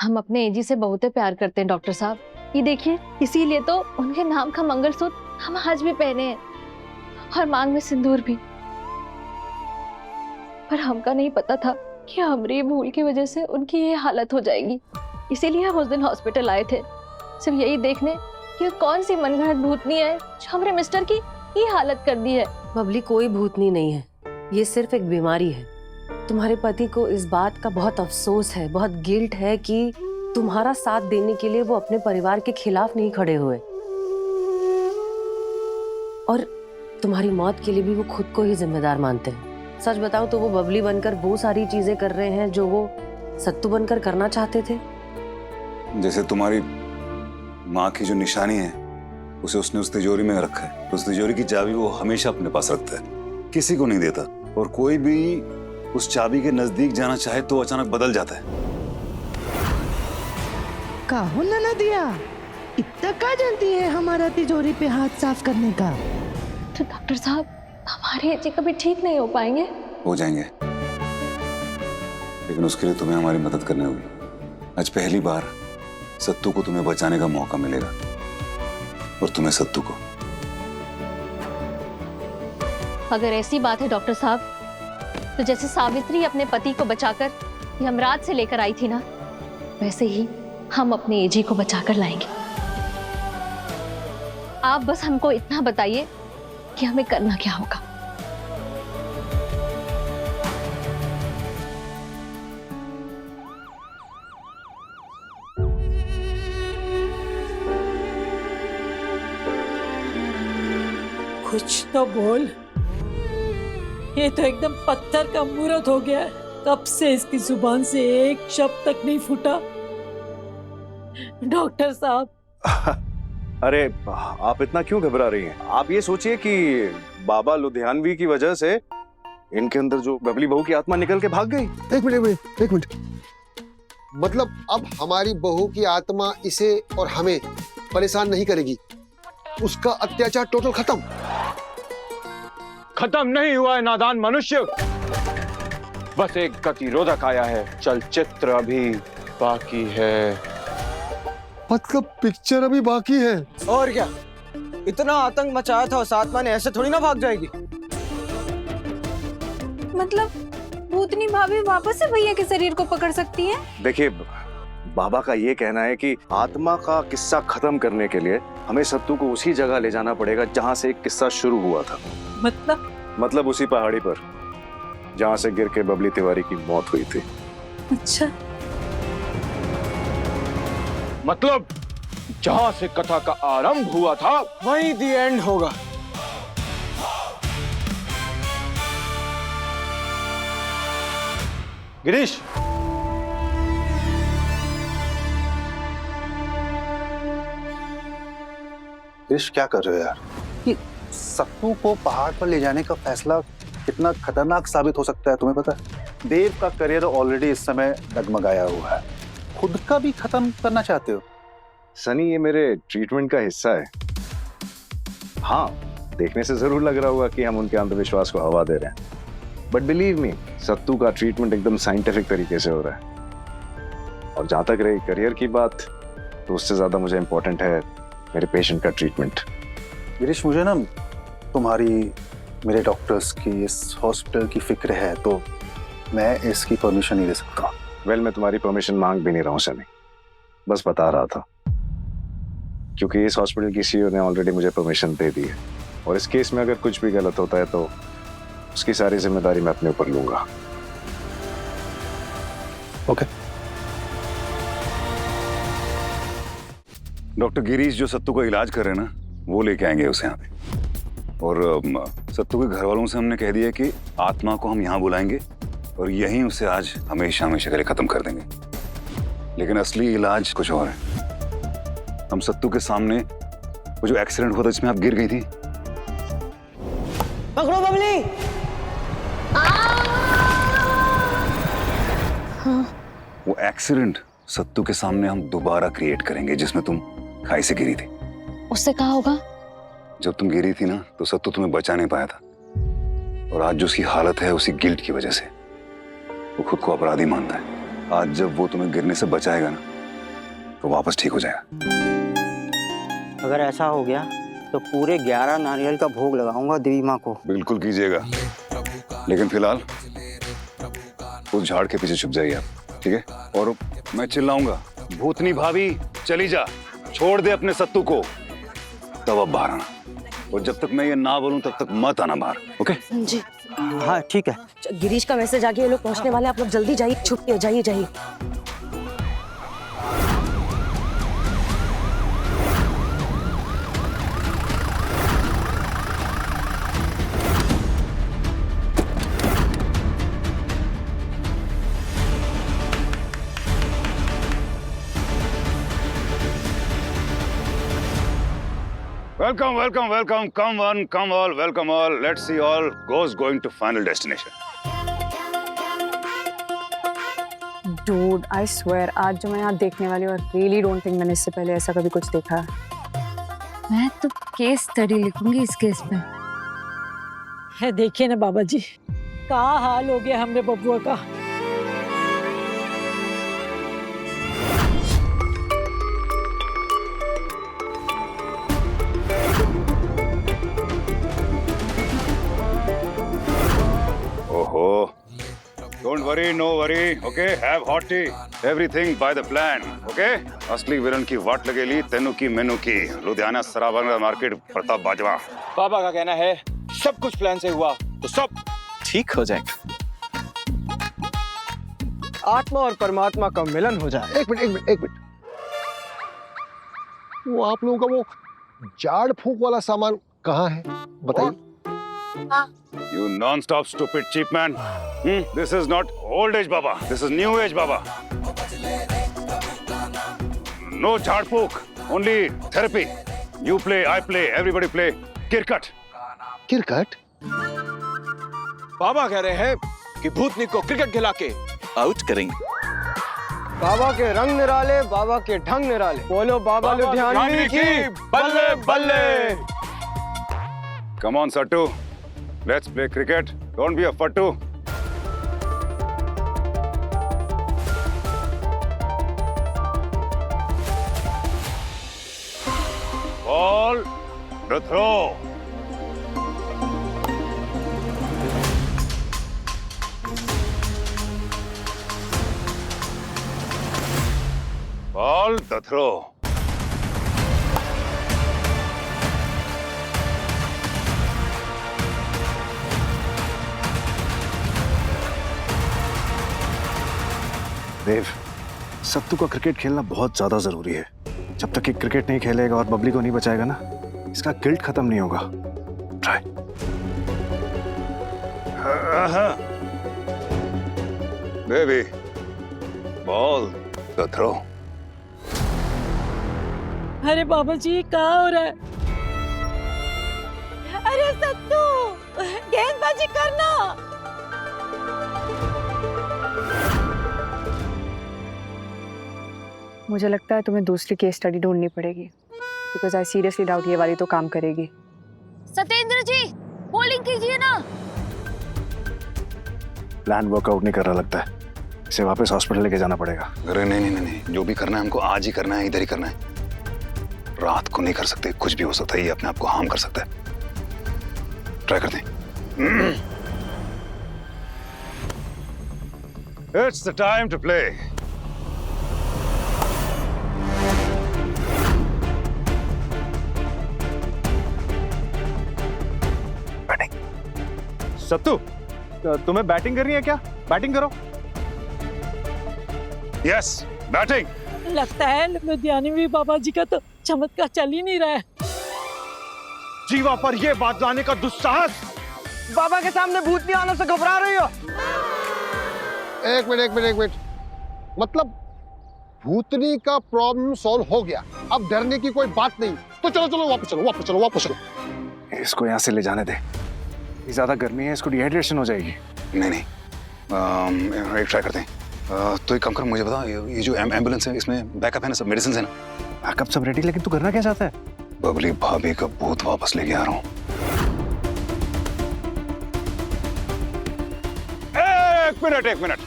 हम अपने एजी से बहुत प्यार करते हैं डॉक्टर साहब। ये देखिए, इसीलिए तो उनके नाम का मंगलसूत्र हम आज भी पहने हैं और मांग में सिंदूर भी। पर हमका नहीं पता था कि हमारी भूल की वजह से उनकी ये हालत हो जाएगी। इसीलिए हम उस दिन हॉस्पिटल आए थे, सिर्फ यही देखने कि कौन सी मनगढ़ंत भूतनी है जो हमारे मिस्टर की ये हालत कर दी है। बबली, कोई भूतनी नहीं है, ये सिर्फ एक बीमारी है। तुम्हारे पति को इस बात का बहुत अफसोस है, बहुत गिल्ट है कि तुम्हारा साथ देने के लिए वो अपने परिवार के खिलाफ नहीं खड़े हुए, और तुम्हारी मौत के लिए भी वो खुद को ही जिम्मेदार मानते हैं। सच बताओ तो वो बबली बनकर वो सारी चीजें कर रहे हैं जो वो सत्तू बनकर करना चाहते थे। जैसे तुम्हारी माँ की जो निशानी है उसे उसने उस तिजोरी में रखा है, उस तिजोरी की चाबी वो हमेशा अपने पास रखता है, किसी को नहीं देता। और कोई भी उस चाबी के नजदीक जाना चाहे तो अचानक बदल जाता है। काहो ना दिया, इतना का जानती है हमारा तिजोरी पे हाथ साफ करने का? तो डॉक्टर साहब, हमारे एजी कभी ठीक नहीं हो पाएंगे? हो जाएंगे, लेकिन उसके लिए तुम्हें हमारी मदद करनी होगी। आज पहली बार सत्तू को तुम्हें बचाने का मौका मिलेगा, और तुम्हें सत्तू को। अगर ऐसी बात है डॉक्टर साहब, तो जैसे सावित्री अपने पति को बचाकर यमराज से लेकर आई थी ना, वैसे ही हम अपने एजी को बचाकर लाएंगे। आप बस हमको इतना बताइए कि हमें करना क्या होगा। कुछ तो बोल, ये तो एकदम पत्थर का मूर्त हो गया है। कब से इसकी जुबान से एक शब्द तक नहीं फूटा। डॉक्टर साहब। अरे आप इतना क्यों घबरा रही हैं? आप ये सोचिए कि बाबा लुधियानवी की वजह से इनके अंदर जो बबली बहू की आत्मा निकल के भाग गई। एक मिनट। मतलब अब हमारी बहू की आत्मा इसे और हमें परेशान नहीं करेगी, उसका अत्याचार टोटल खत्म? खत्म नहीं हुआ है नादान मनुष्य, बस एक गतिरोधक आया है। चलचित्र अभी बाकी है। मतलब पिक्चर अभी बाकी है? और क्या, इतना आतंक मचाया था उस आत्मा ने, ऐसे थोड़ी ना भाग जाएगी। मतलब भूतनी भाभी वापस से भैया के शरीर को पकड़ सकती है? देखिए, बाबा का ये कहना है कि आत्मा का किस्सा खत्म करने के लिए हमें सत्तू को उसी जगह ले जाना पड़ेगा जहां से एक किस्सा शुरू हुआ था। मतलब उसी पहाड़ी पर जहां से गिर के बबली तिवारी की मौत हुई थी। अच्छा, मतलब जहां से कथा का आरंभ हुआ था वहीं दी एंड होगा। गिरीश, गिरीश क्या कर रहे हो यार? ये सत्तू को पहाड़ पर ले जाने का फैसला कितना खतरनाक साबित हो सकता है तुम्हें पता है? देव का करियर ऑलरेडी इस समय डगमगाया हुआ है, खुद का भी खत्म करना चाहते हो? सनी, ये मेरे ट्रीटमेंट का हिस्सा है। हाँ, देखने से जरूर लग रहा होगा कि हम उनके अंधविश्वास को हवा दे रहे हैं, बट बिलीव मी, सत्तू का ट्रीटमेंट एकदम साइंटिफिक तरीके से हो रहा है। और जहां तक रही करियर की बात, तो उससे ज्यादा मुझे इंपॉर्टेंट है मेरे पेशेंट का ट्रीटमेंट। गिरीश, मुझे ना तुम्हारी, मेरे डॉक्टर्स की, इस हॉस्पिटल की फिक्र है, तो मैं इसकी परमिशन नहीं दे सकता। वेल, मैं तुम्हारी परमिशन मांग भी नहीं रहा हूँ सनी, बस बता रहा था, क्योंकि इस हॉस्पिटल की सीईओ ने ऑलरेडी मुझे परमिशन दे दी है, और इस केस में अगर कुछ भी गलत होता है तो उसकी सारी जिम्मेदारी मैं अपने ऊपर लूंगा। ओके। डॉक्टर गिरीश जो सत्तू का इलाज कर रहे हैं ना, वो लेके आएंगे उसे यहाँ पे। और सत्तू के घर वालों से हमने कह दिया कि आत्मा को हम यहाँ बुलाएंगे और यहीं उसे आज हमेशा हमेशा के लिए खत्म कर देंगे। लेकिन असली इलाज कुछ और है। हम सत्तू के सामने वो जो एक्सीडेंट हुआ था जिसमें आप गिर गई थी, पकड़ो बबली। वो एक्सीडेंट सत्तू के सामने हम दोबारा क्रिएट करेंगे जिसमें तुम खाई से गिरी थी। उससे क्या होगा? जब तुम गिरी थी ना, तो सत्तू तुम्हें बचा नहीं पाया था, और आज जो उसकी हालत है उसी गिल्ट की वजह से वो खुद को अपराधी मानता है। आज जब वो तुम्हें गिरने से बचाएगा ना, तो वापस ठीक हो जाएगा। अगर ऐसा हो गया तो पूरे 11 नारियल का भोग लगाऊंगा देवी माँ को। बिल्कुल कीजिएगा, लेकिन फिलहाल उस झाड़ के पीछे छुप जाइए आप, ठीक है? और मैं चिल्लाऊंगा, भूतनी भाभी चली जा, छोड़ दे अपने सत्तू को, तब अब बाहर आना। और जब तक मैं ये ना बोलूं तब तक मत आना बाहर, ओके? जी हाँ ठीक है। गिरीश का मैसेज आ गया, ये लोग पहुंचने वाले हैं, आप लोग जल्दी जाइए, छुप के जाइए जाइए। Welcome, welcome, welcome. Come one, come all, welcome all. Let's see all goes going to final destination. Dude I swear आज जो मैं यहाँ देखने वाली हूँ, रियली डोंट थिंक मैंने इससे पहले ऐसा कभी कुछ देखा है। मैं तो केस स्टडी लिखूंगी इस केस पे। है देखिए ना बाबा जी, का हाल हो गया हमरे बबुआ का। Oh, don't worry, no worry, okay? Have hot tea. Everything by the plan, okay? असली विलन की वाट लगेली, तेनू की मेनू की। लुधियाना सराबंगा मार्केट प्रताप बाजवा। पापा का कहना है सब कुछ प्लान से हुआ तो सब ठीक हो जाएगा। आत्मा और परमात्मा का मिलन हो जाए। एक मिनट। वो आप लोगों का वो झाड़ फूक वाला सामान कहाँ है, बताइए। You non-stop stupid cheap man. This is not old age Baba. This is new age Baba. No jhadpuk, only therapy. You play, I play, everybody play. Cricket. Cricket? पापा कह रहे हैं कि भूतनी को क्रिकेट खिला के आउट करेंगे। बाबा के रंग निराले, बाबा के ढंग निराले। बोलो बाबा लुधियानवी की बल्ले बल्ले। Come on, Sattu. Let's play cricket. Don't be a fattu. Ball, the throw. Ball, the throw. देव, सत्तू का क्रिकेट खेलना बहुत ज्यादा जरूरी है। जब तक ये क्रिकेट नहीं खेलेगा और बबली को नहीं बचाएगा ना, इसका गिल्ट खत्म नहीं होगा। Try. Baby, ball, the throw. अरे बाबा जी क्या हो रहा है? अरे सत्तू, गेंदबाजी करना। मुझे लगता है तुम्हें दूसरी केस स्टडी ढूंढनी पड़ेगी, बिकॉज आई सीरियसली डाउट ये वाली तो काम करेगी। सत्येंद्र जी, बॉलिंग कीजिए ना। प्लान वर्कआउट नहीं कर रहा लगता है, इसे वापस हॉस्पिटल लेके जाना पड़ेगा। अरे नहीं, जो भी करना है हमको आज ही करना है, इधर ही करना है। रात को नहीं कर सकते, कुछ भी हो सकता है, ये अपने आप को हार्म कर सकता है। ट्राई करते हैं। It's the time to play. सत्तू, तुम्हें बैटिंग करनी है क्या? बैटिंग करो। Yes, batting. लगता है लुधियानवी बाबा जी का तो चमत्कार चल ही नहीं रहा है। जीवा पर ये बात लाने का दुस्साहस। बाबा के सामने भूतनी आने से घबरा रही हो? एक मिनट। मतलब भूतनी का प्रॉब्लम सॉल्व हो गया, अब डरने की कोई बात नहीं। तो चलो वापस चलो। इसको यहाँ से ले जाने दे, ज्यादा गर्मी है, इसको डिहाइड्रेशन हो जाएगी। नहीं, एक ट्राई करते हैं। तो एक काम कर, मुझे बता, ये जो एम्बुलेंस है इसमें बैकअप है ना, सब मेडिसिन है ना? बैकअप सब रेडी, लेकिन तू करना क्या चाहता है? बबली भाभी का भूत वापस लेके आ रहा हूँ। एक minute.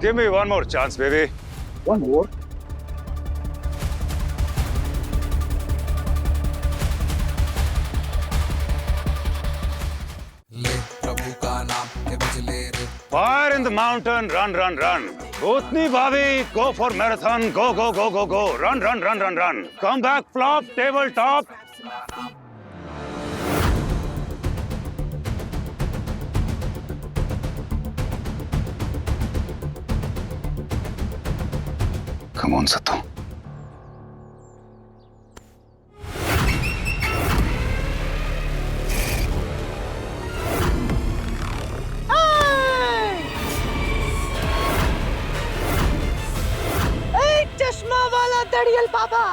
Give me one more chance, baby. One more? Fire in the mountain, run, run, run. Bhutni Bhabi, go for marathon, go, go, go, go, go. Run, run, run, run, run. Come back, flop, tabletop. Come on, Sattu. चश्मा वाला तड़ियल बाबा,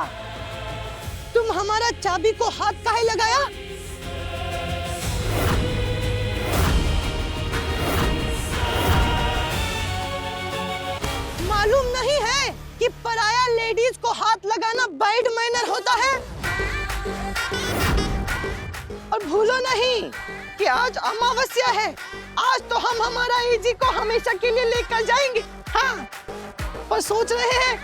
तुम हमारा चाबी को हाथ काहे लगाया? मालूम नहीं है कि पराया लेडीज को हाथ लगाना बैड मैनर होता है? और भूलो नहीं कि आज अमावस्या है। आज तो हम हमारा एजी को हमेशा के लिए लेकर जाएंगे। हाँ, पर सोच रहे हैं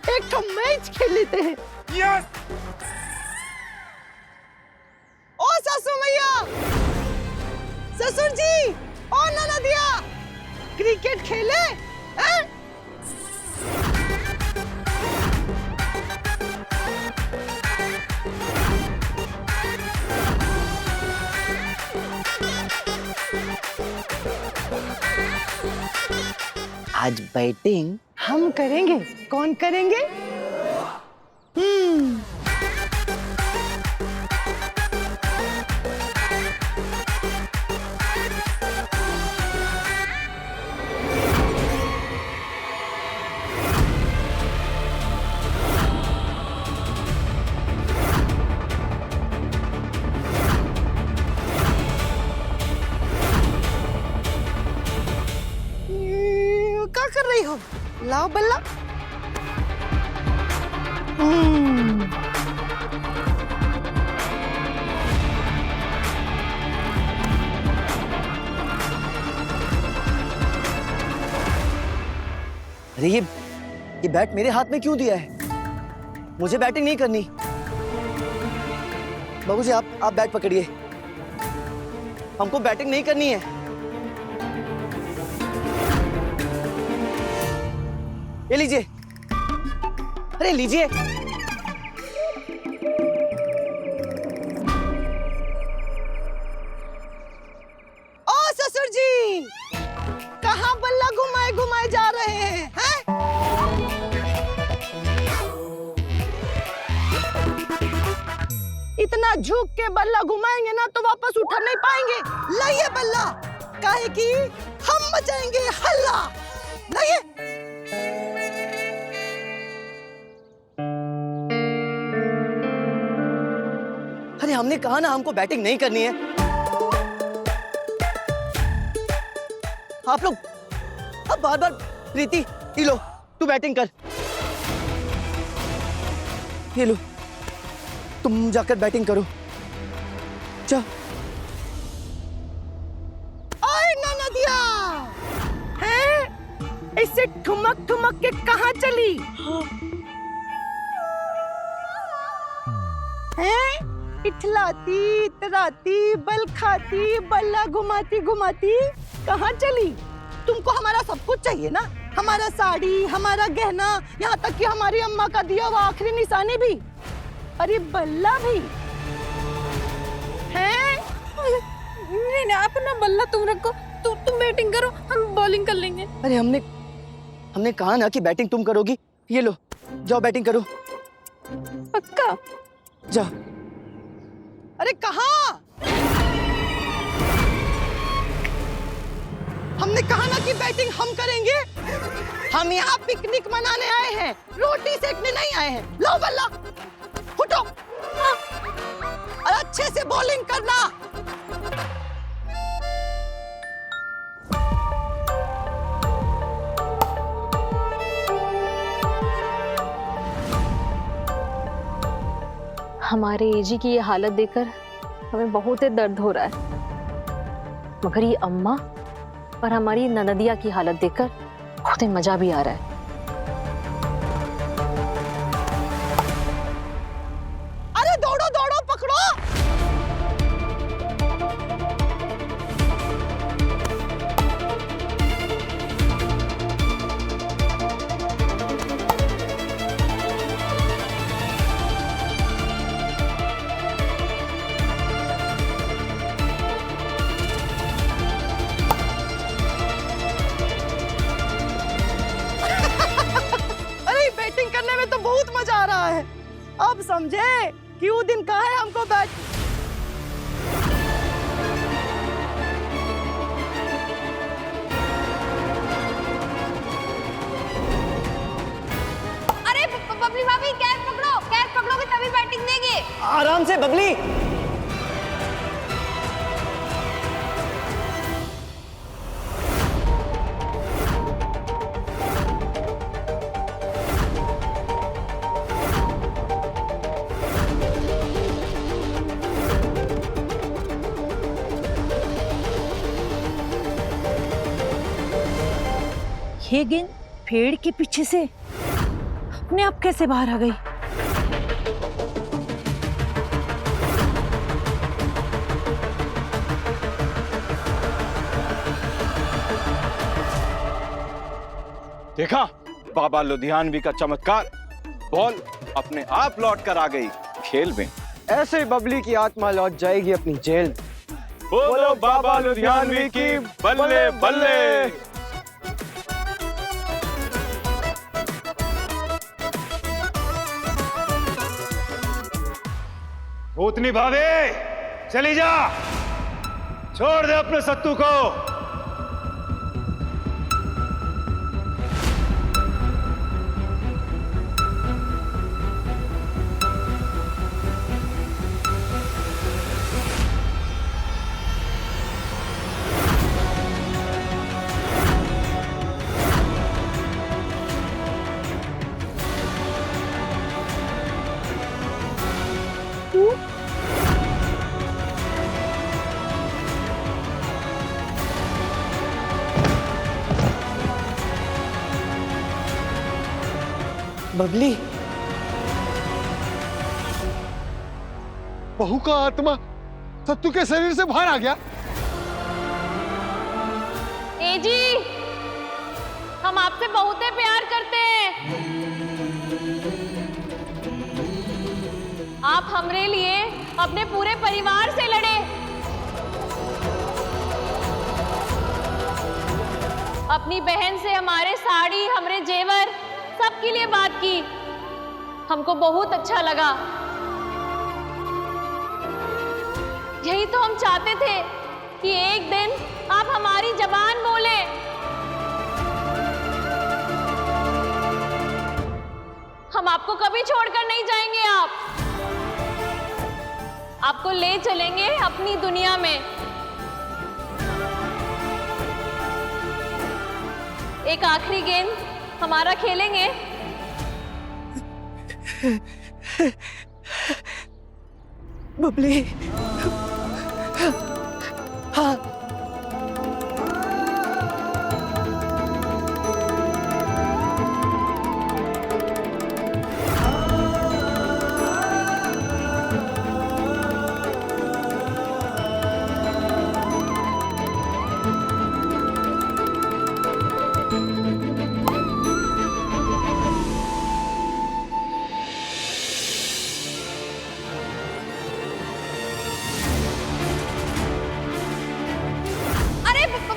एक तो मैच खेल लेते हैं। Yes! ओ सासू मैया, ससुर जी, ओ ननदिया, क्रिकेट खेले? हैं? आज बैटिंग हम करेंगे। कौन करेंगे? क्या कर रही हो? लाओ बल्ला। अरे ये बैट मेरे हाथ में क्यों दिया है? मुझे बैटिंग नहीं करनी। बाबूजी आप बैट पकड़िए, हमको बैटिंग नहीं करनी है। ये लीजिए, अरे लीजिए। ओ ससुर जी, कहाँ बल्ला घुमाए घुमाए जा रहे हैं? इतना झुक के बल्ला घुमाएंगे ना तो वापस उठा नहीं पाएंगे। लाइए बल्ला, काहे कि हम मचाएंगे हल्ला। लाइए। अरे हमने कहा ना हमको बैटिंग नहीं करनी है। आप लोग अब बार-बार प्रीति, ये लो तू बैटिंग कर। ये लो तुम जाकर बैटिंग करो। जा। ओए ननदिया, हैं? इससे ठुमक ठुमक के कहाँ चली? हैं? इठलाती, इतराती, बल खाती, बल्ला घुमाती घुमाती कहाँ चली? तुमको हमारा सब कुछ चाहिए ना, हमारा साड़ी, हमारा गहना, यहाँ तक कि हमारी अम्मा का दिया हुआ आखिरी निशानी भी, अरे बल्ला भी हैं? नहीं, अपना बल्ला तुम रखो, तुम बैटिंग करो, हम बॉलिंग कर लेंगे। अरे हमने कहा ना कि बैटिंग तुम करोगी। ये लो जाओ बैटिंग करो। पक्का? जाओ। अरे कहाँ? हमने कहा ना कि बैटिंग हम करेंगे। हम यहाँ पिकनिक मनाने आए हैं, रोटी सेकने नहीं आए हैं। लो बल्ला, उठो और अच्छे से बॉलिंग करना। हमारे एजी की ये हालत देखकर हमें बहुत ही दर्द हो रहा है, मगर ये अम्मा और हमारी ननदिया की हालत देखकर बहुत ही मजा भी आ रहा है। अरे दौड़ो दौड़ो, पकड़ो। समझे कि वो दिन कहाँ है हमको बैठ। अरे बबली भाभी कैच पकड़ोगे तभी बैटिंग देंगे। आराम से बबली। ये गेंद पेड़ के पीछे से अपने आप कैसे बाहर आ गई? देखा बाबा लुधियानवी का चमत्कार, बॉल अपने आप लौट कर आ गई खेल में। ऐसे ही बबली की आत्मा लौट जाएगी अपनी जेल में। बोलो बाबा लुधियानवी की बल्ले बल्ले। भूतनी भाभी चली जा, छोड़ दे अपने सत्तू को। बबली, बहू का आत्मा सत्तू के शरीर से बाहर आ गया। ए जी, हम आपसे बहुत प्यार करते हैं। आप हमरे लिए अपने पूरे परिवार से लड़े, अपनी बहन से हमारे साड़ी, हमरे जेवर सबके लिए बात की। हमको बहुत अच्छा लगा। यही तो हम चाहते थे कि एक दिन आप हमारी जबान बोले। हम आपको कभी छोड़कर नहीं जाएंगे। आपको ले चलेंगे अपनी दुनिया में। एक आखिरी गेंद हमारा खेलेंगे। बबली, हाँ।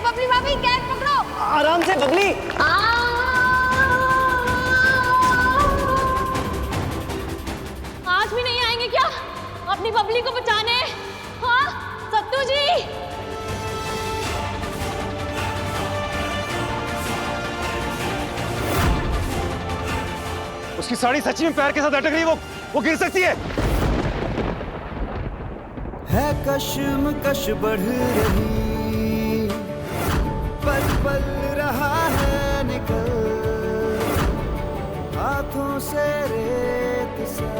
बबली भाभी कैच पकड़ो। आराम से बबली। आज भी नहीं आएंगे क्या अपनी बबली को बचाने? हाँ सत्तू जी। उसकी साड़ी सच्ची में पैर के साथ अटक रही, वो गिर सकती है। कश्मकश बढ़ रही, पल पल रहा है निकल हाथों से रेत सा।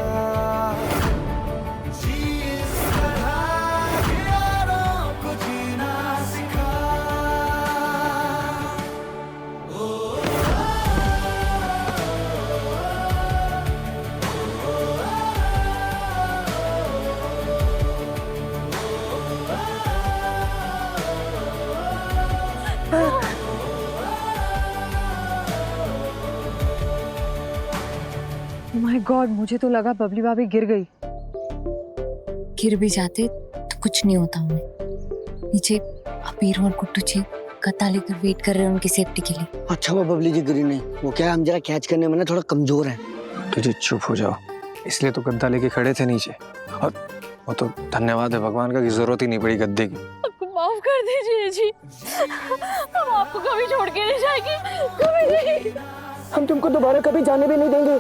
जी इस तरह यारों को जीना सिखा। माय गॉड, मुझे तो लगा बबली भाभी गिर गई। गिर भी जाते तो कुछ नहीं होता उन्हें। नीचे अबीर और गुड्डू जी गत्ता लेकर वेट कर रहे हैं उनकी सेफ्टी के लिए। अच्छा वो बबली जी गिरी नहीं, वो क्या हम जरा कैच करने में ना थोड़ा कमजोर है। तुझे चुप हो जाओ, इसलिए तो गद्दा लेके खड़े थे नीचे। और वो तो धन्यवाद है भगवान का कि जरूरत ही नहीं पड़ी गद्दे की। आपको माफ कर दीजिए जी, हम आपको कभी छोड़ के नहीं जाएंगे, कभी नहीं। हम तुमको दोबारा कभी जाने भी नहीं देंगे।